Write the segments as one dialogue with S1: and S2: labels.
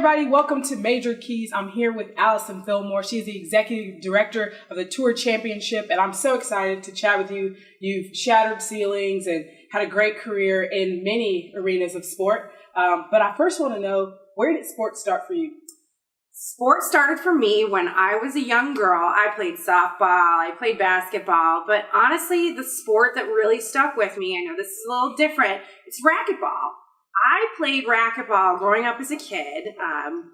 S1: everybody. Welcome to Major Keys. I'm here with Allison Fillmore. She's the Executive Director of the Tour Championship, and I'm so excited to chat with you. You've shattered ceilings and had a great career in many arenas of sport. But I first want to know, where did sports start for you?
S2: Sports started for me when I was a young girl. I played softball, I played basketball, but honestly, the sport that really stuck with me, I know this is a little different, it's racquetball. I played racquetball growing up as a kid,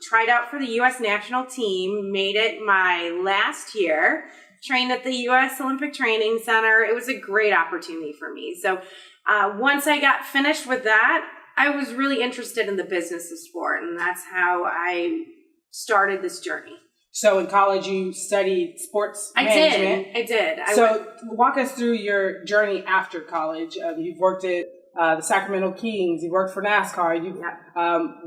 S2: tried out for the U.S. national team, made it my last year, trained at the U.S. Olympic Training Center. It was a great opportunity for me. So once I got finished with that, I was really interested in the business of sport, and that's how I started this journey.
S1: So in college, you studied sports management.
S2: I did.
S1: Walk us through your journey after college. You've worked at the Sacramento Kings, you worked for NASCAR, you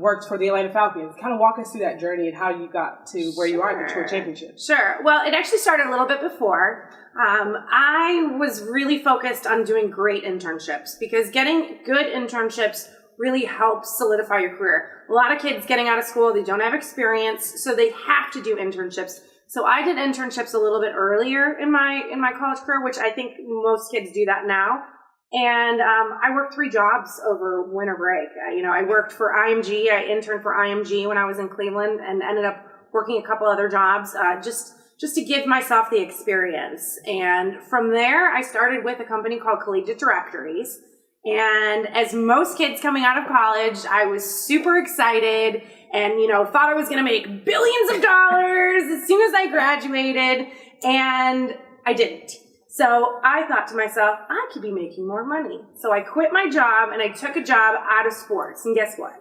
S1: worked for the Atlanta Falcons. Kind of walk us through that journey and how you got to where you are at the Tour Championship.
S2: Sure. Well, it actually started a little bit before. I was really focused on doing great internships because getting good internships really helps solidify your career. A lot of kids getting out of school, they don't have experience, so they have to do internships. So I did internships a little bit earlier in my college career, which I think most kids do that now. And I worked 3 jobs over winter break. I worked for IMG. I interned for IMG when I was in Cleveland and ended up working a couple other jobs just to give myself the experience. And from there, I started with a company called Collegiate Directories. And as most kids coming out of college, I was super excited and, thought I was going to make billions of dollars as soon as I graduated. And I didn't. So I thought to myself, I could be making more money. So I quit my job and I took a job out of sports. And guess what?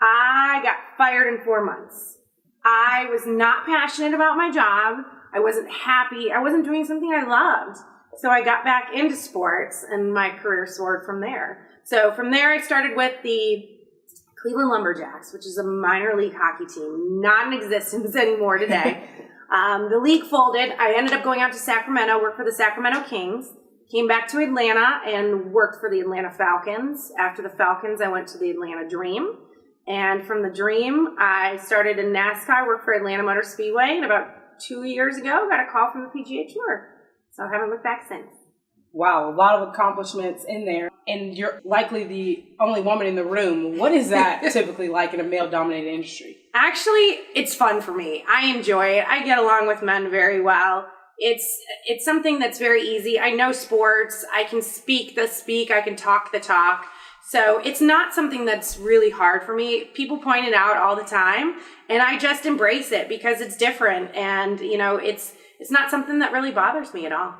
S2: I got fired in 4 months. I was not passionate about my job. I wasn't happy. I wasn't doing something I loved. So I got back into sports and my career soared from there. So from there, I started with the Cleveland Lumberjacks, which is a minor league hockey team, not in existence anymore today. The league folded. I ended up going out to Sacramento, worked for the Sacramento Kings, came back to Atlanta and worked for the Atlanta Falcons. After the Falcons, I went to the Atlanta Dream. And from the Dream, I started in NASCAR, worked for Atlanta Motor Speedway, and about 2 years ago, got a call from the PGA Tour. So I haven't looked back since.
S1: Wow, a lot of accomplishments in there. And you're likely the only woman in the room. What is that typically like in a male-dominated industry?
S2: Actually, it's fun for me. I enjoy it. I get along with men very well. It's something that's very easy. I know sports. I can speak the speak. I can talk the talk. So it's not something that's really hard for me. People point it out all the time, and I just embrace it because it's different. And, it's not something that really bothers me at all.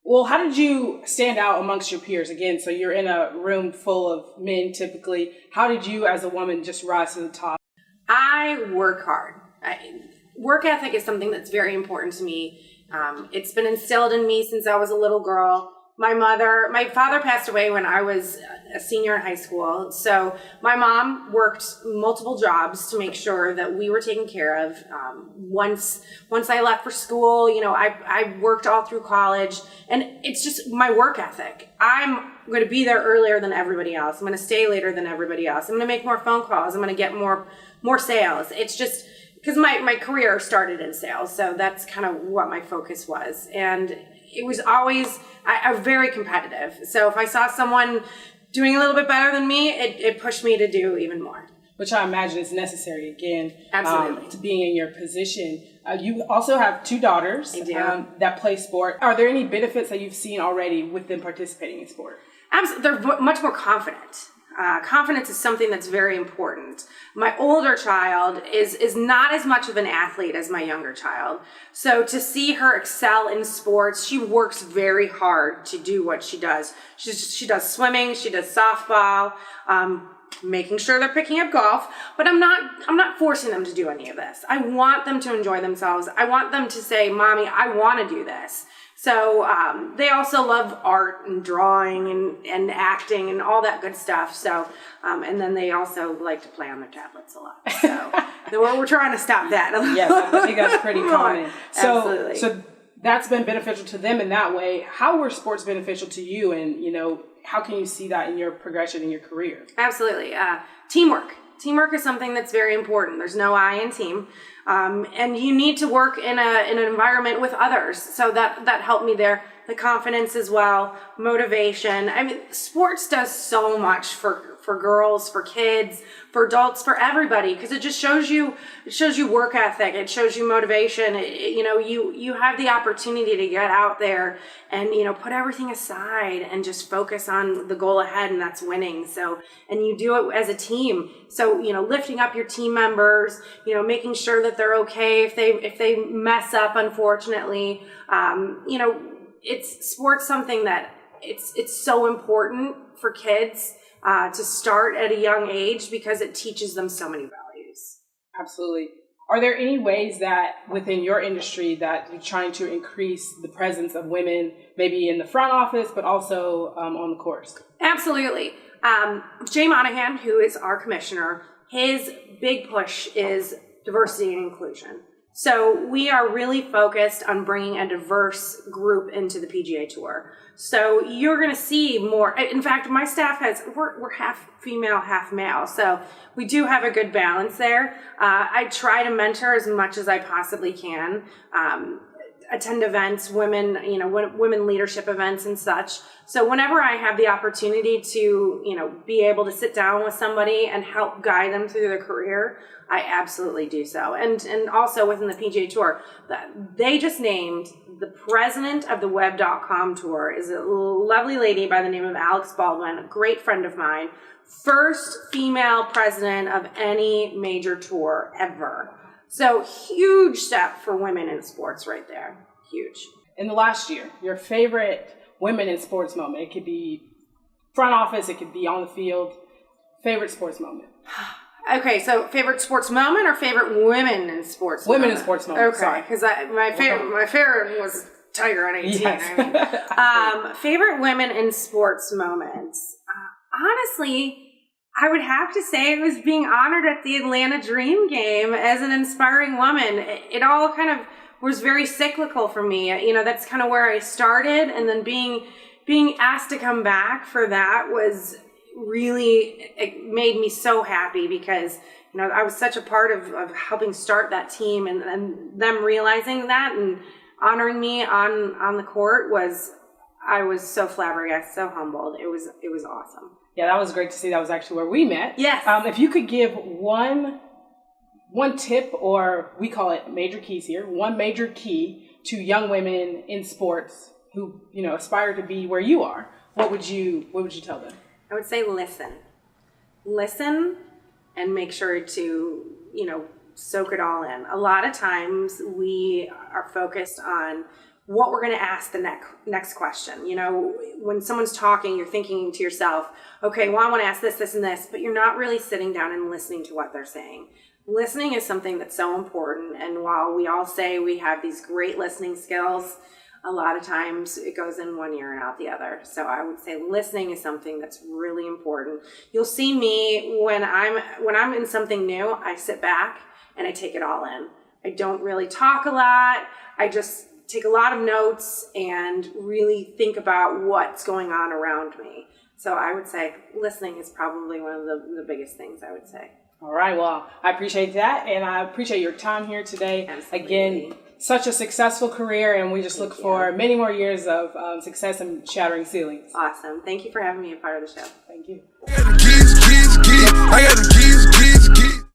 S1: Well, how did you stand out amongst your peers? Again, so you're in a room full of men typically. How did you as a woman just rise to the top?
S2: I work hard. Work ethic is something that's very important to me. It's been instilled in me since I was a little girl. My father passed away when I was a senior in high school. So my mom worked multiple jobs to make sure that we were taken care of. Once I left for school, I worked all through college, and it's just my work ethic. I'm going to be there earlier than everybody else. I'm going to stay later than everybody else. I'm going to make more phone calls. I'm going to get more sales. It's just because my career started in sales. So that's kind of what my focus was. And it was always, I'm very competitive. So if I saw someone doing a little bit better than me, it pushed me to do even more.
S1: Which I imagine is necessary, again,
S2: absolutely,
S1: to being in your position. You also have 2 daughters that play sport. Are there any benefits that you've seen already with them participating in sport?
S2: Absolutely. They're much more confident. Confidence is something that's very important. My older child is not as much of an athlete as my younger child. So to see her excel in sports, she works very hard to do what she does. She does swimming, she does softball, making sure they're picking up golf, but I'm not forcing them to do any of this. I want them to enjoy themselves. I want them to say, "Mommy, I want to do this." So they also love art and drawing and acting and all that good stuff. So and then they also like to play on their tablets a lot. So we're trying to stop that.
S1: Yes, I think that's pretty common.
S2: Absolutely.
S1: So that's been beneficial to them in that way. How were sports beneficial to you, and how can you see that in your progression in your career?
S2: Absolutely. Teamwork. Teamwork is something that's very important. There's no I in team. And you need to work in an environment with others. So that helped me there. The confidence as well, motivation. I mean, sports does so much for girls, for kids, for adults, for everybody, because it just shows you work ethic. It shows you motivation. You have the opportunity to get out there and, put everything aside and just focus on the goal ahead, and that's winning. So, and you do it as a team. So, lifting up your team members, making sure that they're okay if they mess up, unfortunately. It's sports something that it's so important for kids to start at a young age because it teaches them so many values.
S1: Absolutely. Are there any ways that within your industry that you're trying to increase the presence of women, maybe in the front office, but also on the course?
S2: Absolutely. Jay Monahan, who is our commissioner, his big push is diversity and inclusion. So we are really focused on bringing a diverse group into the PGA Tour. So you're going to see more. In fact, my staff we're half female, half male. So we do have a good balance there. I try to mentor as much as I possibly can. Attend events, women leadership events and such. So whenever I have the opportunity to, be able to sit down with somebody and help guide them through their career, I absolutely do so. And also within the PGA Tour, they just named the president of the web.com tour is a lovely lady by the name of Alex Baldwin, a great friend of mine. First female president of any major tour ever. So huge step for women in sports right there. Huge.
S1: In the last year, your favorite women in sports moment? It could be front office, it could be on the field. Favorite sports moment?
S2: Okay, so favorite sports moment or favorite women in sports
S1: Women
S2: moment?
S1: in sports moment,
S2: okay,
S1: sorry.
S2: Because my favorite was Tiger on 18.
S1: Yes.
S2: I mean. Favorite women in sports moments? Honestly, I would have to say it was being honored at the Atlanta Dream game as an inspiring woman. It all kind of was very cyclical for me. That's kind of where I started, and then being asked to come back for that was really, it made me so happy because, I was such a part of helping start that team, and them realizing that and honoring me on the court I was so flabbergasted, so humbled. It was awesome.
S1: Yeah, that was great to see. That was actually where we met.
S2: Yes.
S1: If you could give one tip, or we call it major keys here, one major key to young women in sports who, aspire to be where you are, what would you tell them?
S2: I would say listen and make sure to, soak it all in. A lot of times we are focused on what we're going to ask the next question. When someone's talking, you're thinking to yourself, okay, well, I want to ask this, this, and this, but you're not really sitting down and listening to what they're saying. Listening is something that's so important. And while we all say we have these great listening skills, a lot of times it goes in one ear and out the other. So I would say listening is something that's really important. You'll see me when I'm in something new, I sit back and I take it all in. I don't really talk a lot. I just take a lot of notes and really think about what's going on around me. So I would say listening is probably one of the biggest things, I would say.
S1: All right. Well, I appreciate that. And I appreciate your time here today.
S2: Absolutely.
S1: Again, such a successful career. And we just look for many more years of success and shattering ceilings.
S2: Awesome. Thank you for having me a part of the show.
S1: Thank you.